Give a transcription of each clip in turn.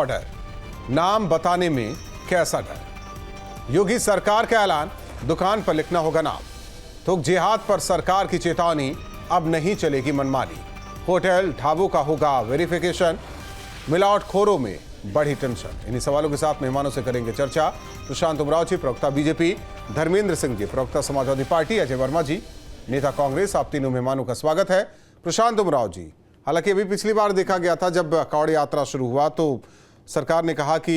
Order, नाम बताने में कैसा डर। योगी सरकार का ऐलान, दुकान पर लिखना होगा नाम। थोक जिहाद पर सरकार की चेतावनी, अब नहीं चलेगी मनमानी। होटल ढाबों का होगा वेरिफिकेशन, मिलावटखोरों में बढ़ी टेंशन। इन्हीं सवालों के साथ मेहमानों से करेंगे चर्चा। प्रशांत उमराव जी, प्रवक्ता बीजेपी, धर्मेंद्र सिंह जी, प्रवक्ता समाजवादी पार्टी, अजय वर्मा जी, नेता कांग्रेस। आप तीनों मेहमानों का स्वागत है। प्रशांत उमराव जी, हालांकि अभी पिछली बार देखा गया था जब कांवड़ यात्रा शुरू हुआ तो सरकार ने कहा कि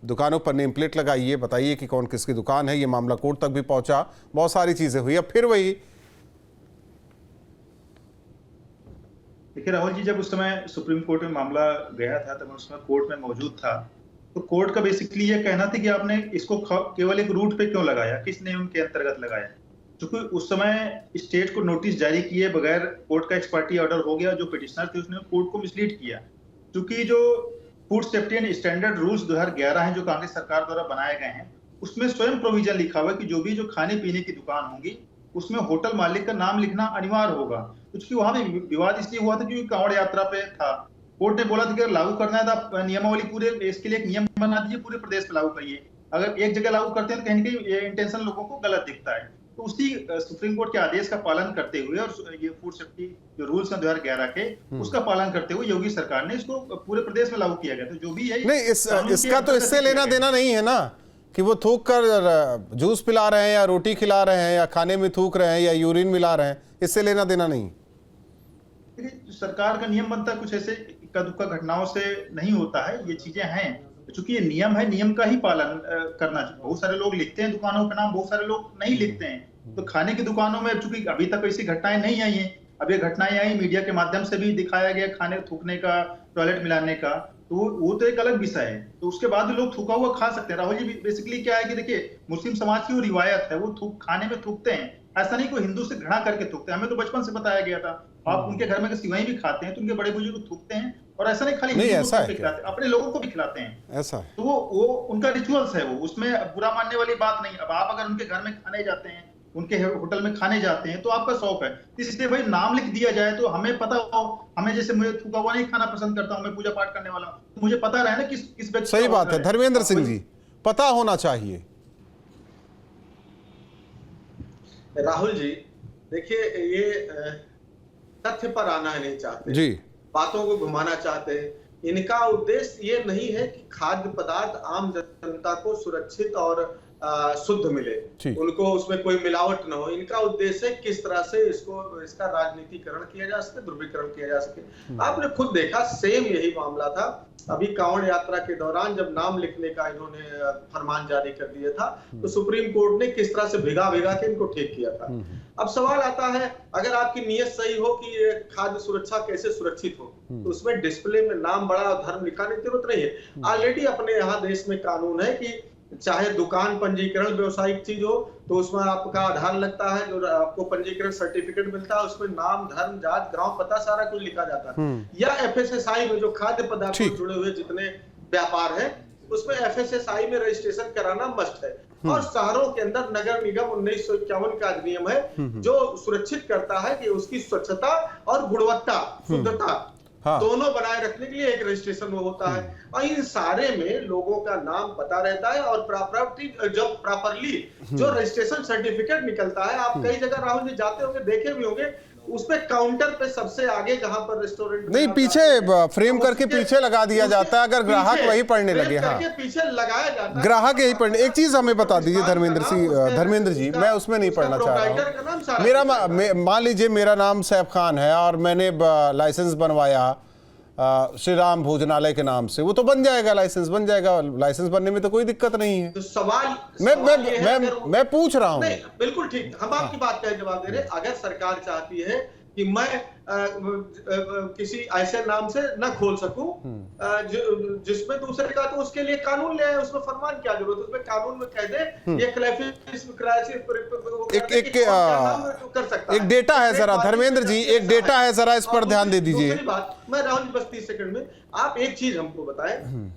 दुकानों पर नेम प्लेट लगाइए, बताइए कि कौन किसकी दुकान है। ये मामला कोर्ट तक भी पहुंचा, बहुत सारी चीजें हुई। अब फिर वही। देखिए राहुल जी, जब उस समय सुप्रीम कोर्ट में मामला गया था तब उस समय कोर्ट में मौजूद था, तो कोर्ट का बेसिकली ये कहना था कि आपने इसको केवल एक रूट पे क्यों लगाया, किस नियम के अंतर्गत लगाया। क्योंकि उस समय स्टेट को नोटिस जारी किए बगैर कोर्ट का एक्स पार्टी ऑर्डर हो गया। जो पिटिशनर थे उसने कोर्ट को मिसलीड किया, क्योंकि जो food safety and standard rules 2011 हैं जो कांग्रेस सरकार द्वारा बनाए गए हैं, उसमें स्वयं प्रोविजन लिखा हुआ है कि जो भी जो खाने पीने की दुकान होंगी उसमें होटल मालिक का नाम लिखना अनिवार्य होगा। क्योंकि वहां भी विवाद इसलिए हुआ था क्योंकि कांवड़ यात्रा पे था। कोर्ट ने बोला था कि अगर लागू करना है तो नियमावली पूरे इसके लिए एक नियम बना दीजिए, पूरे प्रदेश पे लागू करिए। अगर एक जगह लागू करते हैं तो कहीं ना कहीं ये इंटेंशन लोगों को गलत दिखता है। तो उसी सुप्रीम कोर्ट के आदेश का पालन करते हुए और ये फूड सेफ्टी जो रूल्स हैं 2011 के, उसका पालन करते हुए योगी सरकार ने इसको पूरे प्रदेश में लागू किया गया। तो जो भी है नहीं, इसका तो इससे लेना देना नहीं है ना कि वो थूक कर जूस पिला रहे हैं या रोटी खिला रहे हैं या खाने में थूक रहे हैं या यूरिन मिला रहे हैं, इससे लेना देना नहीं। सरकार का नियम बनता है, कुछ ऐसे इक्का दुक्का घटनाओं से नहीं होता है। ये चीजें हैं, चूंकि ये नियम है, नियम का ही पालन करना चाहिए। बहुत सारे लोग लिखते हैं दुकानों का नाम, बहुत सारे लोग नहीं लिखते हैं। तो खाने की दुकानों में चूंकि अभी तक ऐसी घटनाएं नहीं आई हैं, अब ये घटनाएं आई मीडिया के माध्यम से भी दिखाया गया, खाने थूकने का, टॉयलेट मिलाने का, तो वो तो एक अलग विषय है। तो उसके बाद लोग थूका हुआ खा सकते हैं। राहुल जी, बेसिकली क्या है कि देखिए, मुस्लिम समाज की वो रिवायत है, वो खाने में थूकते हैं। ऐसा नहीं कोई हिंदू से घृणा करके थूकते हैं, हमें तो बचपन से बताया गया था। आप उनके घर में सिवाई भी खाते हैं तो उनके बड़े बुजुर्ग थूकते हैं, और ऐसा नहीं खाली ऐसा है खिलाते, अपने लोगों को भी खिलाते हैं। ऐसा है। तो वो उनका रिचुअल्स है, वो उसमें बुरा मानने वाली बात नहीं। अब आप अगर उनके घर में खाने जाते हैं, उनके होटल में खाने जाते हैं, तो आपका शौक है, इसलिए भाई नाम लिख दिया जाए तो हमें पता हो। हमें जैसे मुझे थूका हुआ नहीं खाना पसंद करता हूं, मैं पूजा पाठ करने वाला हूं, तो मुझे पता रहे ना किस व्यक्ति। सही बात है धर्मेंद्र सिंह जी, पता होना चाहिए। राहुल जी देखिए, ये तथ्य पर आना नहीं चाहते जी, बातों को घुमाना चाहते हैं। इनका उद्देश्य ये नहीं है कि खाद्य पदार्थ आम जनता को सुरक्षित और शुद्ध मिले, उनको उसमें कोई मिलावट ना हो। इनका उद्देश्य है किस तरह से इसका राजनीतिकरण किया जा सके, ध्रुवीकरण किया जा सके। आपने खुद देखा, सेम यही मामला था अभी कांवड़ यात्रा के दौरान, जब नाम लिखने का इन्होंने फरमान जारी कर दिया था, तो सुप्रीम कोर्ट ने किस तरह से भिगा भिगा के इनको ठीक किया था। अब सवाल आता है, अगर आपकी नीयत सही हो कि ये खाद्य सुरक्षा कैसे सुरक्षित हो, तो उसमें डिस्प्ले में नाम बड़ा और धर्म लिखाने की जरूरत नहीं है। ऑलरेडी अपने यहाँ देश में कानून है कि चाहे दुकान पंजीकरण व्यवसायिक चीज हो तो उसमें आपका आधार लगता है, जो आपको पंजीकरण सर्टिफिकेट मिलता है, उसमें नाम, धर्म, जात, गांव, पता सारा कुछ लिखा जाता है। या एफएसएसआई में जो खाद्य पदार्थ से जुड़े हुए जितने व्यापार है, उसमें एफएसएसआई में रजिस्ट्रेशन कराना मस्ट है। और शहरों के अंदर नगर निगम 1951 का अधिनियम है जो सुरक्षित करता है कि उसकी स्वच्छता और गुणवत्ता, शुद्धता दोनों बनाए रखने के लिए एक रजिस्ट्रेशन होता है। और इन सारे में लोगों का नाम पता रहता है और प्रॉपर्ली जो रजिस्ट्रेशन सर्टिफिकेट निकलता है, आप कई जगह राहुल जी जाते होंगे, देखे भी होंगे, उसमें काउंटर पे सबसे आगे जहां पर रेस्टोरेंट नहीं, पीछे फ्रेम करके पीछे लगा दिया जाता है, अगर ग्राहक वही पढ़ने लगे। हाँ, पीछे लगाया जाता है, ग्राहक यही पढ़ने। एक चीज हमें बता दीजिए धर्मेंद्र जी, मैं उसमें नहीं पढ़ना चाह रहा हूँ। मेरा मान लीजिए मेरा नाम सैफ खान है और मैंने लाइसेंस बनवाया श्री राम भोजनालय के नाम से, वो तो बन जाएगा, लाइसेंस बन जाएगा। लाइसेंस बनने में तो कोई दिक्कत नहीं है। तो सवाल मैं पूछ रहा हूँ। बिल्कुल ठीक, हम आपकी बात का जवाब दे रहे हैं। अगर सरकार चाहती है कि मैं किसी ऐसे नाम से न खोल सकूं जिसमें दूसरे का, तो उसके लिए कानून ले आए, उसमें फरमान क्या जरूरत है, उसमें कानून में कह दे ये एक डेटा है जरा धर्मेंद्र जी, एक डेटा है, जरा इस पर ध्यान दे दीजिए। मैं राहुल जी बस 30 सेकंड में, आप एक चीज हमको बताएं,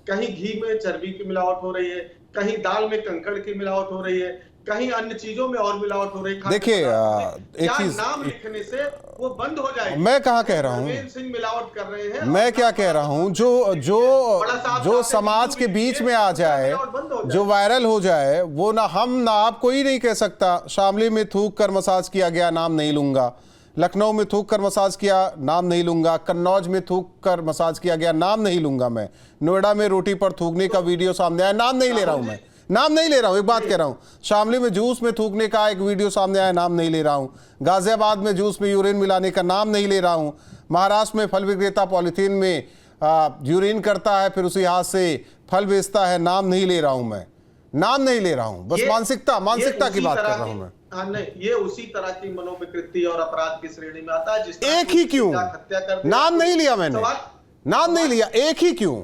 कहीं घी में चर्बी की मिलावट हो रही है, कहीं दाल में कंकड़ की मिलावट हो रही है, कहीं अन्य चीजों में और मिलावट हो रही है। देखिए एक चीज, नाम लिखने से वो बंद हो जाएगी। मैं कहाँ कह रहा हूँ, धर्मेंद्र सिंह मिलावट कर रहे हैं, मैं क्या कह रहा हूँ, जो समाज के बीच में आ जाए, जो वायरल हो जाए, वो ना हम ना आप कोई नहीं कह सकता। शामली में थूक कर मसाज किया गया, नाम नहीं लूंगा। लखनऊ में थूक कर मसाज किया, नाम नहीं लूंगा। कन्नौज में थूक कर मसाज किया गया, नाम नहीं लूंगा मैं। नोएडा में रोटी पर थूकने का वीडियो सामने आया, नाम नहीं ले रहा हूं मैं, नाम नहीं ले रहा हूं, एक बात कह रहा हूं। शामली में जूस में थूकने का एक वीडियो सामने आया, नाम नहीं ले रहा हूं। गाजियाबाद में जूस में यूरिन मिलाने का नाम नहीं ले रहा हूं। महाराष्ट्र में फल विक्रेता पॉलिथीन में यूरिन करता है, फिर उसी हाथ से फल बेचता है, नाम नहीं ले रहा हूं मैं, नाम नहीं ले रहा हूं। बस मानसिकता की बात कर रहा हूं मैं। हाँ नहीं, ये उसी तरह की मनोविकृति और अपराध की श्रेणी में आता है। जिस एक ही क्यों, नाम नहीं लिया मैंने, नाम नहीं लिया, एक ही क्यों?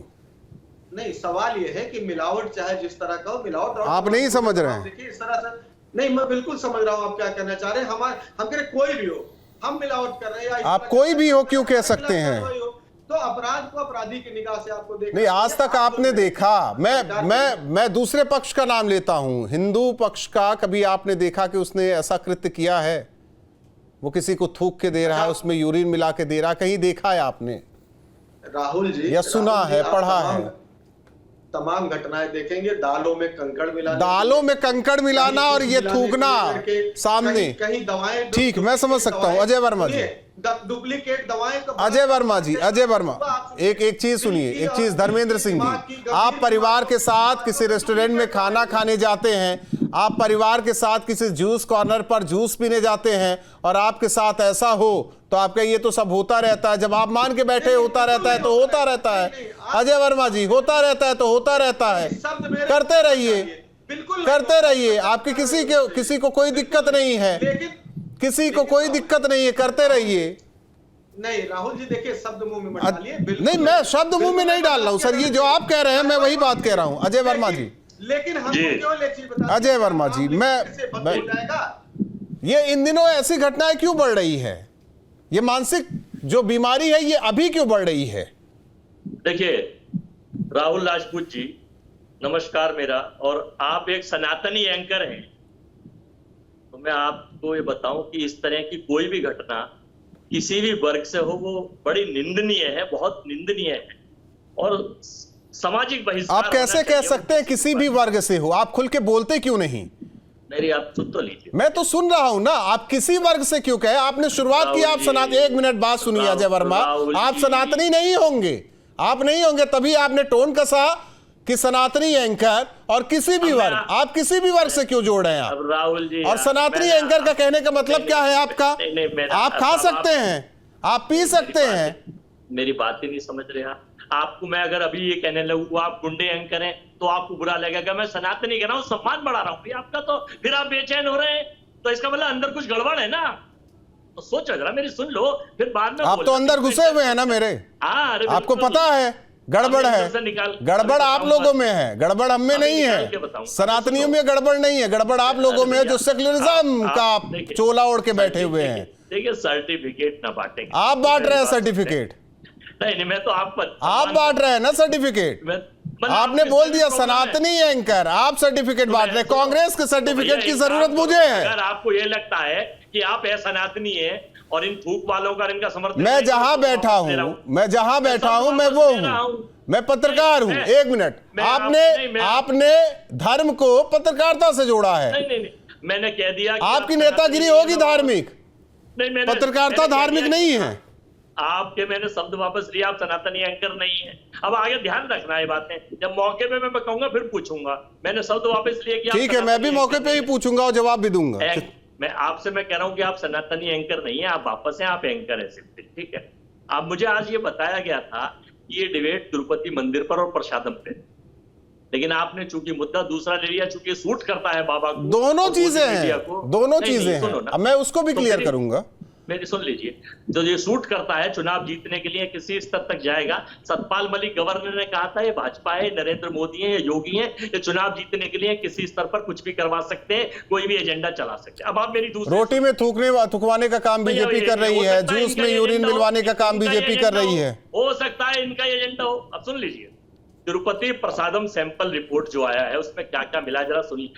नहीं, सवाल ये है कि मिलावट चाहे जिस तरह का हो, मिलावट आप नहीं समझ रहे हैं। देखिए इस तरह से नहीं, मैं बिल्कुल समझ रहा हूँ आप क्या कहना चाह रहे हैं। हम कह रहे कोई भी हो, हम मिलावट कर रहे हैं, आप कोई भी हो क्यों कह सकते हैं? तो अपराध को अपराधी की निगाह से आपको देखना नहीं, आज तक आपने देखा, मैं दूसरे पक्ष का नाम लेता हूं, हिंदू पक्ष का, कभी आपने देखा कि उसने ऐसा कृत्य किया है? वो किसी को थूक के दे रहा है, उसमें यूरिन मिला के दे रहा है, कहीं देखा है आपने? राहुल जी, या सुना है, पढ़ा है? तमाम घटनाएं देखेंगे, दालों में कंकड़ मिलाना, दालों में कंकड़ मिलाना और ये थूकना सामने, कहीं दवाएं, ठीक, मैं समझ सकता हूं। अजय वर्मा जी, डुप्लीकेट दवाएं, अजय वर्मा जी, अजय वर्मा, एक चीज सुनिए, एक चीज, धर्मेंद्र सिंह जी, आप परिवार के साथ किसी रेस्टोरेंट में खाना खाने जाते हैं, आप परिवार के साथ किसी जूस कॉर्नर पर जूस पीने जाते हैं और आपके साथ ऐसा हो तो आपका ये तो सब होता रहता है, जब आप मान के बैठे होता रहता है तो होता रहता है। अजय वर्मा जी, होता रहता है तो होता रहता है, करते रहिए, करते रहिए, आपकी किसी को कोई दिक्कत नहीं है, किसी को कोई दिक्कत नहीं है, करते रहिए। नहीं राहुल जी, देखिए शब्द मुंह में मत डालिए। नहीं, मैं शब्द मुंह में नहीं डाल रहा हूं सर, ये जो आप कह रहे हैं मैं वही बात कह रहा हूं। अजय वर्मा जी, लेकिन हम क्यों बता, अजय वर्मा जी, मैं ये इन दिनों ऐसी घटनाएं क्यों बढ़ रही है? ये मानसिक जो बीमारी है ये अभी क्यों बढ़ रही है? देखिए राहुल राजपूत जी, नमस्कार मेरा, और आप एक सनातनी एंकर हैं, तो मैं आपको ये बताऊं कि इस तरह की कोई भी घटना किसी भी वर्ग से हो वो बड़ी निंदनीय है, बहुत निंदनीय है, और सामाजिक बहिष्कार। आप कैसे कह सकते हैं किसी भी वर्ग से हो? आप खुल के बोलते क्यों नहीं? मेरी आप सुन तो लीजिए। मैं तो सुन रहा हूं ना, आप किसी वर्ग से क्यों कहे? आपने शुरुआत की, आप सनातनी, एक मिनट बात सुनिए अजय वर्मा, आप सनातनी नहीं होंगे, आप नहीं होंगे, तभी आपने टोन कसा कि सनातनी एंकर और किसी भी वर्ग, आप किसी भी वर्ग से क्यों जोड़ रहे हैं आप? राहुल जी, और सनातनी एंकर का कहने का मतलब क्या है आपका? आप खा सकते हैं, आप पी सकते हैं, मेरी बात ही नहीं समझ रहे आप। आपको मैं अगर अभी ये कहने लगूं आप गुंडे एंकर हैं तो आपको बुरा लगेगा। मैं सनातनी कह रहा हूँ, सम्मान बढ़ा रहा हूँ आपका, तो फिर आप बेचैन हो रहे हैं, तो इसका मतलब अंदर कुछ गड़बड़ है ना। तो सोचो जरा, मेरी सुन लो, फिर बाद में आप तो अंदर घुसे हुए हैं ना मेरे। हाँ, आपको पता है गड़बड़ है, गड़बड़ आप लोगों में है, गड़बड़ हम में नहीं है, सनातनियों में गड़बड़ नहीं है, गड़बड़ आप लोगों में है जो सेक्युलरिज्म का चोला ओढ़ के बैठे हुए हैं। देखिए सर्टिफिकेट ना बांटेंगे, आप बांट रहे हैं सर्टिफिकेट? नहीं, मैं तो आप बांट रहे हैं ना सर्टिफिकेट। आपने बोल दिया सनातनी एंकर, आप सर्टिफिकेट बांट रहे हैं। कांग्रेस के सर्टिफिकेट की जरूरत मुझे है। अगर आपको ये लगता है कि आप सनातनी है और इन थूक वालों का इनका समर्थन, मैं जहां बैठा हूं मैं वो हूं, मैं पत्रकार हूं। एक मिनट, आपने धर्म को पत्रकारिता से जोड़ा है। नहीं, मैंने कह दिया आपकी नेतागिरी होगी धार्मिक, पत्रकारिता धार्मिक नहीं है। आपके मैंने शब्द वापस लिया, आप सनातनी एंकर नहीं है। अब आगे ध्यान रखना है बातें, जब मौके पे मैं कहूंगा फिर पूछूंगा। मैंने शब्द वापस लिए कि ठीक है, मैं भी मौके पे ही पूछूंगा और जवाब भी दूंगा। मैं आपसे मैं कह रहा हूं कि आप सनातनी एंकर नहीं है, आप वापस हैं, आप एंकर है सिर्फ, ठीक है। अब मुझे आज ये बताया गया था कि ये डिबेट तिरुपति मंदिर पर और प्रसादम पे, लेकिन आपने चूंकि मुद्दा दूसरा ले लिया, चूंकि सूट करता है बाबा को। दोनों चीजें हैं, दोनों चीजें हैं। अब मैं उसको भी क्लियर करूंगा। मेरी सुन लीजिए, जो ये सूट करता है चुनाव जीतने के लिए किसी स्तर तक जाएगा। सतपाल मलिक गवर्नर ने कहा था ये भाजपा है, नरेंद्र मोदी है, ये योगी है, ये चुनाव जीतने के लिए किसी स्तर पर कुछ भी करवा सकते हैं, कोई भी एजेंडा चला सकते हैं। अब आप मेरी दूसरी रोटी में थुकवाने का काम बीजेपी कर रही है, जूस में यूरिन मिलवाने का काम बीजेपी कर रही है। हो सकता है इनका एजेंडा हो। अब सुन लीजिए, तिरुपति प्रसादम सैंपल रिपोर्ट जो आया है उसमें क्या क्या मिला जरा सुनिए।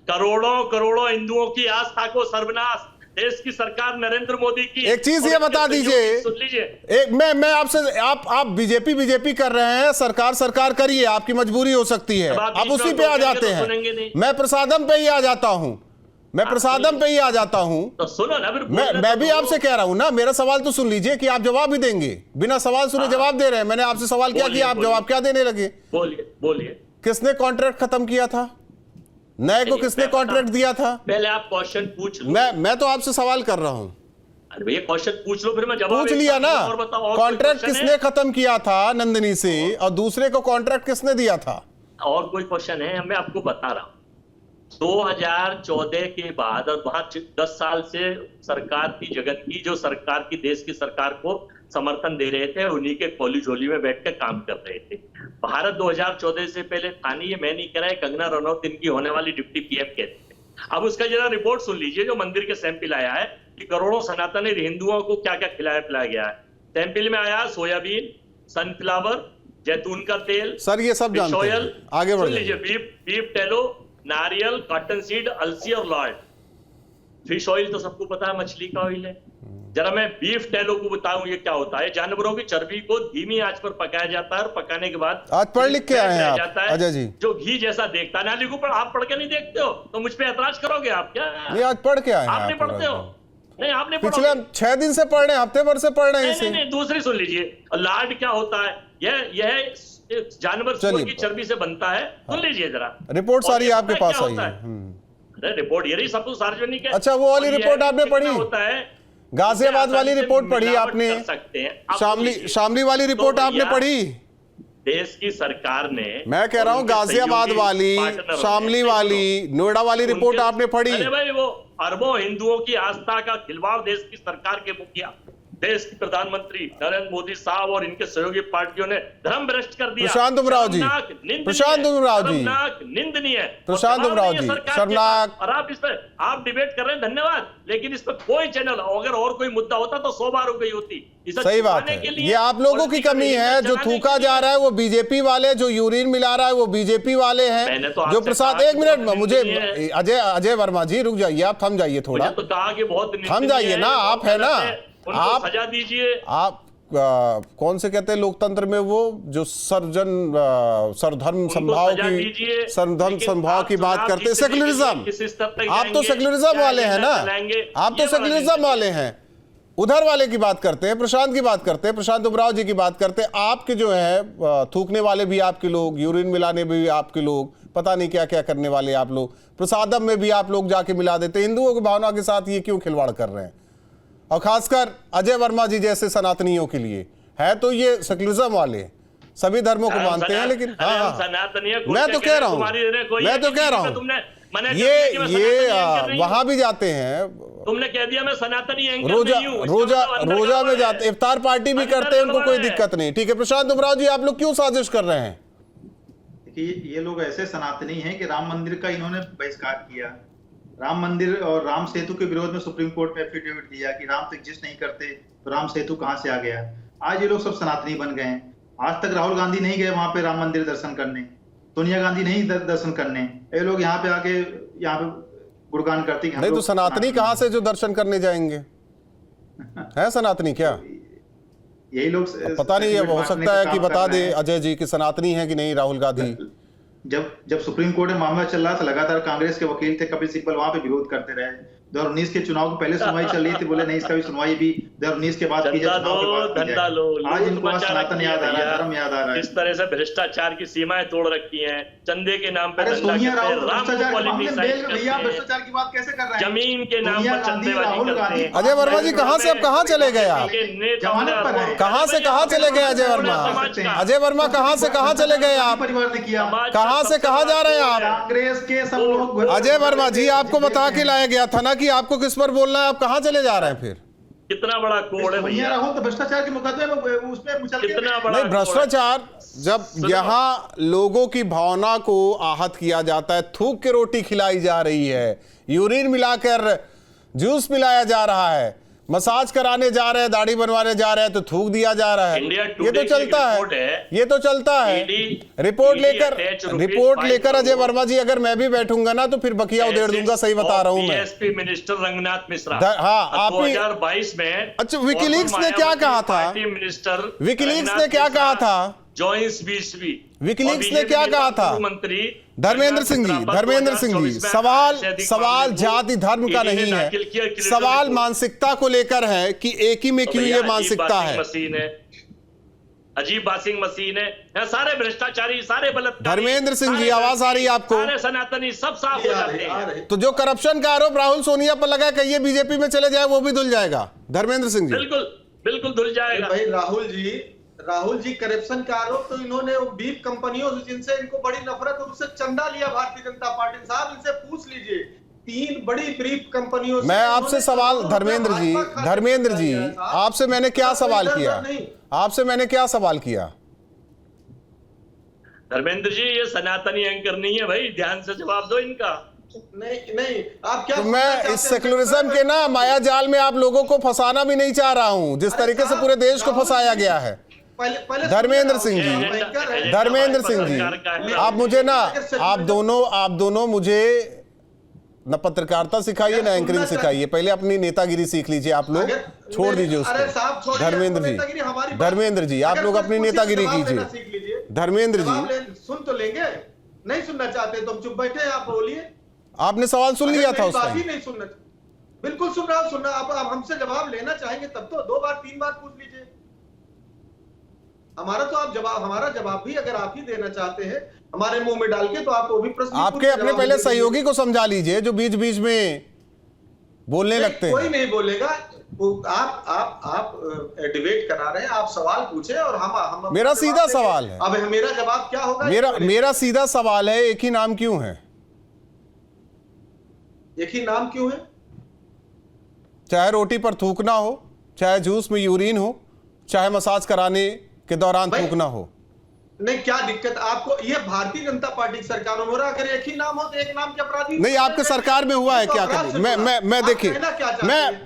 करोड़ों करोड़ों हिंदुओं की आस्था को सर्वनाश, देश की सरकार नरेंद्र मोदी की। एक चीज ये बता दीजिए, सुन लीजिए, एक मैं आपसे, आप बीजेपी कर रहे हैं, सरकार करिए, आपकी मजबूरी हो सकती है, आप उसी पे आ जाते हैं। मैं प्रसादम पे ही आ जाता हूं, तो सुनो ना, मैं भी आपसे कह रहा हूं ना, मेरा सवाल तो सुन लीजिए कि आप जवाब भी देंगे, बिना सवाल सुने जवाब दे रहे हैं। मैंने आपसे सवाल क्या किया, आप जवाब क्या देने लगे? बोलिए। किसने कॉन्ट्रैक्ट खत्म किया था? नए को किसने कॉन्ट्रैक्ट दिया था? पहले आप क्वेश्चन पूछ लो। मैं तो आपसे सवाल कर रहा हूं। अरे भैया क्वेश्चन पूछ लो, फिर मैं जवाब पूछ लिया ना। और बताओ, कॉन्ट्रैक्ट किसने खत्म किया था नंदिनी से, और दूसरे को कॉन्ट्रैक्ट किसने दिया था? और कोई क्वेश्चन है? मैं आपको बता रहा हूं, 2014 के बाद और वहां 10 साल से सरकार की, जगत की जो सरकार की, देश की सरकार को समर्थन दे रहे थे, उन्हीं के खोली झोली में बैठ कर काम कर रहे थे। भारत 2014 से पहले था नहीं, ये मैं नहीं कह रहा है, कंगना रनौत इनकी होने वाली डिप्टी पीएम कहते थे। अब उसका जरा रिपोर्ट सुन लीजिए जो मंदिर के सैंपल आया है कि करोड़ों सनातनी हिंदुओं को क्या क्या खिलाया पिलाया गया है। सैंपल में आया सोयाबीन, सनफ्लावर, जैतून का तेल, सर ये सब जानते हैं, आगे बढ़ लीजिए, बीफ टेलो, नारियल, कॉटन सीड, अलसी और लॉर्ड। फिश ऑयल तो सबको पता है, मछली का ऑयल है। जरा मैं बीफ टेलो को बताऊं ये क्या होता है। जानवरों की चर्बी को धीमी आंच पर पकाया जाता है और पकाने के बाद आज पढ़ लिख के आए हैं आप अजय जी, जो घी जैसा देखता है। ना लिखो, पर आप पढ़ के नहीं देखते हो तो मुझ पे ऐतराज करोगे आप क्या? नहीं, आज पढ़ के आए हैं। आप नहीं पढ़ते हो? नहीं, आपने पिछले 6 दिन से पढ़ रहे हैं, हफ्ते भर से पढ़ रहे हैं इसे। नहीं, दूसरी सुन लीजिए, लार्ड क्या होता है? यह जानवर की चर्बी से बनता है। सुन लीजिए जरा, रिपोर्ट सारी आपके पास आई है। अरे रिपोर्ट ये रही, सब कुछ सार्वजनिक है। अच्छा, वो वाली रिपोर्ट आपने पढ़ी? होता है गाजियाबाद वाली रिपोर्ट पढ़ी आपने? शामली वाली रिपोर्ट आपने पढ़ी? देश की सरकार ने, मैं कह रहा हूं गाजियाबाद वाली, शामली वाली, नोएडा वाली रिपोर्ट आपने पढ़ी? अरे भाई, वो अरबों हिंदुओं की आस्था का खिलवाड़ देश की सरकार के मुखिया, देश के प्रधानमंत्री नरेंद्र मोदी साहब और इनके सहयोगी पार्टियों ने धर्म भ्रष्ट कर दिया। प्रशांत उमराव जी, निंदनीय, शर्मनाक। और आप इस पर आप डिबेट कर रहे हैं, धन्यवाद, लेकिन इस पर कोई चैनल, अगर और कोई मुद्दा होता तो 100 बार हो गई होती। सही बात है, ये आप लोगों की कमी है। जो थूका जा रहा है वो बीजेपी वाले, जो यूरिन मिला रहा है वो बीजेपी वाले हैं। जो प्रसाद, एक मिनट मुझे, अजय वर्मा जी रुक जाइए, आप थम जाइए थोड़ा, तो कहा कि बहुत थम जाइए ना, आप है ना, आप सजा दीजिए। आप कौन से कहते हैं लोकतंत्र में, वो जो सरधर्म संभाव की बात करते हैं, सेक्युलरिज्म। आप तो सेक्युलरिज्म वाले हैं ना, आप तो सेक्युलरिज्म वाले हैं। उधर वाले की बात करते हैं, प्रशांत की बात करते हैं, प्रशांत उमराव जी की बात करते हैं। आपके जो है थूकने वाले भी आपके लोग, यूरिन मिलाने भी आपके लोग, पता नहीं क्या क्या करने वाले आप लोग, प्रसादम में भी आप लोग जाके मिला देते। हिंदुओं की भावना के साथ ये क्यों खिलवाड़ कर रहे हैं? और खासकर अजय वर्मा जी जैसे सनातनियों के लिए है तो ये सेक्युलरिज्म वाले सभी धर्मों को मानते हैं, लेकिन मैं तो कह रहा हूं ये वहां भी जाते हैं। तुमने कह दिया मैं सनातनी एंकर रोजा में जाते, इफ्तार पार्टी भी करते हैं, उनको कोई दिक्कत नहीं। ठीक है, प्रशांत उमराव जी, आप लोग क्यों साजिश कर रहे हैं? देखिए, ये लोग ऐसे सनातनी हैं कि राम मंदिर का इन्होंने बहिष्कार किया, राम मंदिर और राम सेतु के विरोध में सुप्रीम कोर्ट में एफिडेविट दिया कि राम तो एग्जिस्ट नहीं करते, तो राम सेतु कहां से आ गया? आज ये लोग सब सनातनी बन गए हैं। आज तक राहुल गांधी नहीं गए वहां पे राम मंदिर दर्शन करने, सोनिया गांधी नहीं दर्शन करने, ये लोग यहाँ पे आके यहाँ पे गुणगान करती हैं। नहीं तो सनातनी कहां से जो दर्शन करने जाएंगे? है सनातनी क्या? यही लोग पता नहीं है, हो सकता है कि बता दे अजय जी कि सनातनी है कि नहीं राहुल गांधी। जब सुप्रीम कोर्ट में मामला चल रहा था, लगातार कांग्रेस के वकील थे कपिल सिब्बल वहां पे विरोध करते रहे। 2019 के चुनाव को पहले सुनवाई चल रही थी, बोले नहीं इसका भी सुनवाई भी 2019 के बाद की जाए, चुनाव के बाद की जाए। आज इनको सनातन याद आ रहा है, धर्म याद आ रहा है। इस तरह से भ्रष्टाचार की सीमाएं तोड़ रखी हैं, चंदे के नाम पर सोनिया राहुल भ्रष्टाचार की बात कैसे कर रहे हैं? जमीन के नाम पर चंदेबाजी करते हैं। अजय वर्मा जी कहां से अब कहां चले गए आप? कहां से कहां चले गए अजय वर्मा? अजय वर्मा कहां से कहां चले गए आप? परिवार ने किया, कहां से कहां जा रहे हैं आप? कांग्रेस के सब लोग। अजय वर्मा जी, आपको बता के लाया गया था ना कि आपको किस पर बोलना है, आप कहां चले जा रहे हैं फिर? कितना बड़ा कोड है भैया, राहुल तो भ्रष्टाचार के मुकदमे में उसमें कितना बड़ा नहीं, भ्रष्टाचार जब यहाँ लोगों की भावना को आहत किया जाता है, थूक के रोटी खिलाई जा रही है, यूरिन मिलाकर जूस पिलाया जा रहा है, मसाज कराने जा रहे हैं, दाढ़ी बनवाने जा रहे हैं तो थूक दिया जा रहा है, ये तो चलता है, ये तो चलता है। रिपोर्ट लेकर अजय वर्मा जी अगर मैं भी बैठूंगा ना तो फिर बकिया उधेड़ दूंगा, सही बता रहा हूं मैं। बीएसपी मिनिस्टर रंगनाथ मिश्रा, हाँ, आप 2022 में अच्छा विकीलीक्स ने क्या कहा था, मिनिस्टर विकीलीक्स ने क्या कहा था, जॉइंस बीसवी विकीलीक्स ने क्या कहा था, मंत्री धर्मेंद्र सिंह जी, सवाल जाति धर्म का नहीं है, सवाल मानसिकता को लेकर है कि एक ही में क्यों ये मानसिकता है। अजीब वाशिंग मशीन है, सारे भ्रष्टाचारी, सारे बलात्कारी। धर्मेंद्र सिंह जी, आवाज आ रही है आपको? सारे सनातनी सब साफ हो जाते हैं। तो जो करप्शन का आरोप राहुल सोनिया पर लगा कि ये बीजेपी में चले जाए, वो भी धुल जाएगा धर्मेंद्र सिंह जी? बिल्कुल धुल जाएगा भाई। राहुल जी करप्शन का आरोप तो इन्होंने बीफ कंपनियों से, जिनसे इनको बड़ी नफरत है, उससे चंदा लिया भारतीय जनता पार्टी। साहब इनसे पूछ लीजिए, 3 बड़ी ब्रीफ कंपनियों से। मैं आपसे सवाल धर्मेंद्र जी आपसे मैंने क्या सवाल किया, आपसे मैंने क्या सवाल किया? धर्मेंद्र जी ये सनातनी एंकर नहीं है भाई, ध्यान से जवाब दो इनका। नहीं आप क्या, तो मैं इस सेकुलरिज्म के ना माया जाल में आप लोगों को फंसाना भी नहीं चाह रहा हूं, जिस तरीके से पूरे देश को फंसाया गया है। धर्मेंद्र सिंह जी आप मुझे ना, आप दोनों मुझे न पत्रकारिता सिखाइए ना एंकरिंग सिखाइए, पहले अपनी नेतागिरी सीख लीजिए। आप लोग छोड़ दीजिए उसको। धर्मेंद्र जी आप लोग अपनी नेतागिरी कीजिए। धर्मेंद्र जी सुन तो लेंगे, नहीं सुनना चाहते तो हम चुप बैठे, आप बोलिए। आपने सवाल सुन लिया था उस टाइम? नहीं सुनना, बिल्कुल सुन रहा। आप हमसे जवाब लेना चाहेंगे तब तो 2 बार 3 बार पूछ लीजिए। हमारा जवाब भी अगर आप ही देना चाहते हैं हमारे मुंह में डाल के, तो आप वो भी प्रश्न आपके अपने पहले सहयोगी को समझा लीजिए जो बीच बीच में बोलने लगते हैं। कोई नहीं बोलेगा, आप डिबेट करा रहे हैं, आप सवाल पूछे और हम मेरा सीधा सवाल है। अब मेरा जवाब क्या होगा? मेरा सीधा सवाल है, एक ही नाम क्यों है? एक ही नाम क्यों है? चाहे रोटी पर थूकना हो, चाहे जूस में यूरिन हो, चाहे मसाज कराने के दौरान थूकना हो। नहीं, क्या दिक्कत आपको? ये भारतीय जनता पार्टी की सरकार में हो रहा है। अगर एक ही नाम हो तो एक नाम के अपराधी नहीं, आपके सरकार में हुआ है क्या कभी? मैं देखिए,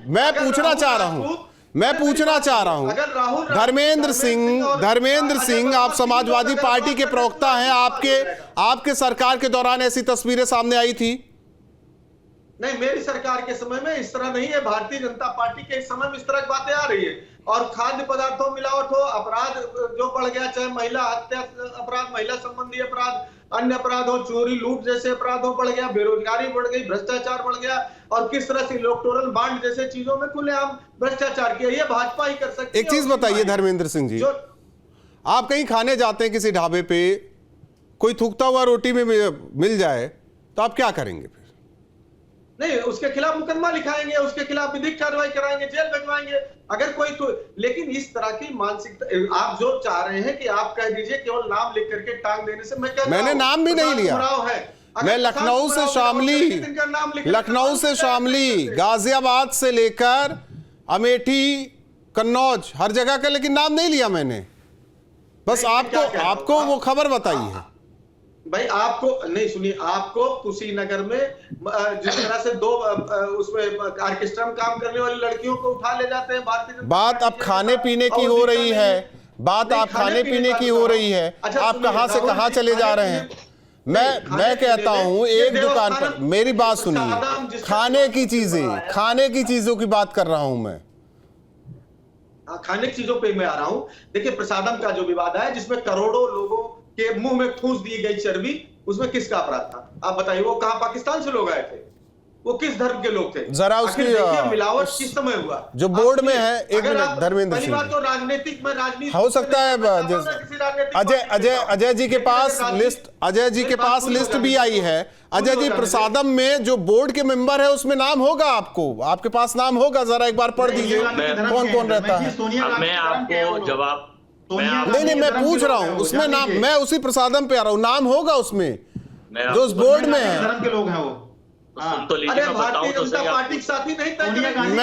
मैं पूछना चाह रहा हूं धर्मेंद्र सिंह आप समाजवादी पार्टी के प्रवक्ता हैं, आपके सरकार के दौरान ऐसी तस्वीरें सामने आई थी? नहीं, मेरी सरकार के समय में इस तरह नहीं है। भारतीय जनता पार्टी के समय में इस तरह की बातें आ रही है। और खाद्य पदार्थों मिलावट हो, अपराध जो बढ़ गया, चाहे महिला हत्या अपराध, महिला संबंधी अपराध, अन्य अपराध हो, चोरी लूट जैसे अपराध हो, बढ़ गया, बेरोजगारी बढ़ गई, भ्रष्टाचार बढ़ गया, और किस तरह से इलेक्टोरल बांड जैसे चीजों में खुलेआम भ्रष्टाचार किया। ये भाजपा ही कर सकती है। एक चीज बताइए धर्मेंद्र सिंह जी, आप कहीं खाने जाते हैं किसी ढाबे पे, कोई थूकता हुआ रोटी में मिल जाए तो आप क्या करेंगे? नहीं, उसके खिलाफ मुकदमा लिखाएंगे, उसके खिलाफ विधिक कार्रवाई कराएंगे, जेल भिजवाएंगे। अगर कोई तो, लेकिन इस तरह की मानसिकता आप जो चाह रहे हैं कि आप कह दीजिए केवल नाम लिख करके टांग देने से, मैंने नाम भी नहीं लिया। मैं लखनऊ से शामली, गाजियाबाद से लेकर अमेठी, कन्नौज, हर जगह का लेकिन नाम नहीं लिया मैंने। बस आपको वो खबर बताई है भाई। आपको नहीं सुनिए, आपको कुशीनगर में जिस तरह से 2 उसमें ऑर्केस्ट्रा में काम करने वाली लड़कियों को उठा ले जाते हैं भारतीय। बात अब खाने पीने की हो रही है, आप कहां से कहां चले जा रहे हैं? मैं कहता हूं एक दुकान पर, मेरी बात सुनिए, खाने की चीजों की बात कर रहा हूं मैं। खाने की चीजों पे मैं आ रहा हूं। देखिए, प्रसादम का जो विवाद है, जिसमें करोड़ों लोगों के मुंह में ठूस दी गई चर्बी, उसमें किसका अपराध था? आप बताइए। वो कहां पाकिस्तान से लोग आए थे? वो किस धर्म के लोग थे? जरा उसकी मिलावट किस समय हुआ जो बोर्ड में है? एक मिनट धर्मेंद्र सिंह, तो राजनीतिक में राजनीति हो सकता है अजय जी के पास लिस्ट भी आई है। अजय जी, प्रसादम में जो बोर्ड के मेंबर है उसमें नाम होगा, आपके पास नाम होगा, जरा एक बार पढ़ दीजिए कौन कौन रहता है। मैं आपको जवाब नहीं, मैं पूछ रहा हूँ उसमें नाम, मैं उसी प्रसादम पे आ रहा हूँ, नाम होगा उसमें जो उस बोर्ड में है। धर्म के लोग हैं वो। सुन तो लीजिए, अरे मैं भारतीय बताऊं तो जनता सही पार्टी आपको। के साथी नहीं तय सोनिया करेंगे।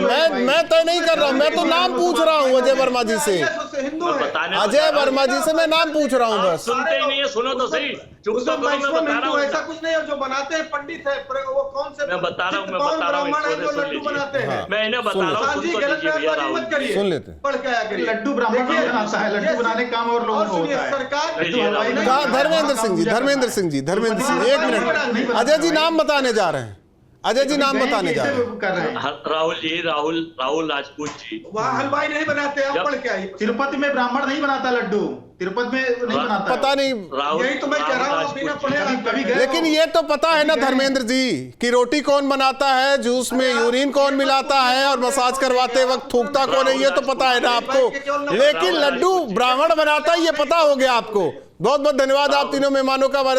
गांधी मैं तय नहीं कर रहा हूँ, मैं तो नाम पूछ रहा हूँ अजय वर्मा जी से। हिंदू मैं है। बताने अजय वर्मा जी से मैं नाम पूछ रहा हूँ आप बस। सुनते ही नहीं है, सुनो तो सही। चुप तो करो, मैं बता रहा हूँ। ऐसा कुछ नहीं है, जो बनाते हैं पंडित है, वो कौन से मैं बता रहा हूँ, कौन ब्राह्मण है जो सुन लड्डू बनाते लीजिए। हैं। मैं इन्हें बता रहा हूँ, जी सुन तो गलत लीजिए भैया बयानबाजी राहुल। मत करिए, सुन लेते हैं। पढ़ के आया करिए। लड्डू ब्राह्मण देखिए, बनाता है, लड्डू बनाने का काम और लोगों को होता है। सरकार नहीं, ये हलवाई नहीं कहा बनाता है, धर्मेंद्र वहाँ सिंह जी, काम धर्मेंद्र पूजा सिंह जी, धर्मेंद्र सिंह, नहीं एक बनाता मिनट। है। अजय जी नाम बताने जा रहे हैं, अजय जी नाम बताने जा रहे हैं। कर रहे हैं। राहुल जी, राहुल राजपूत जी, वहाँ हलवाई नहीं बनाते, आप जब- पढ़ के आइए। तिरुपति में ब्राह्मण नहीं बनाता लड्डू, तिरुपति में नहीं बनाता। पता नहीं, राहुल यही तो मैं कह रहा हूँ, आप बिना पढ़े कभी गए लेकिन ये तो पता है ना धर्मेंद्र जी कि रोटी कौन बनाता है, जूस में यूरिन कौन मिलाता है और मसाज करवाते वक्त थूकता कौन है, ये तो पता है ना आपको। लेकिन लड्डू ब्राह्मण बनाता है ये पता हो गया आपको। बहुत बहुत धन्यवाद आप तीनों मेहमानों का हमारे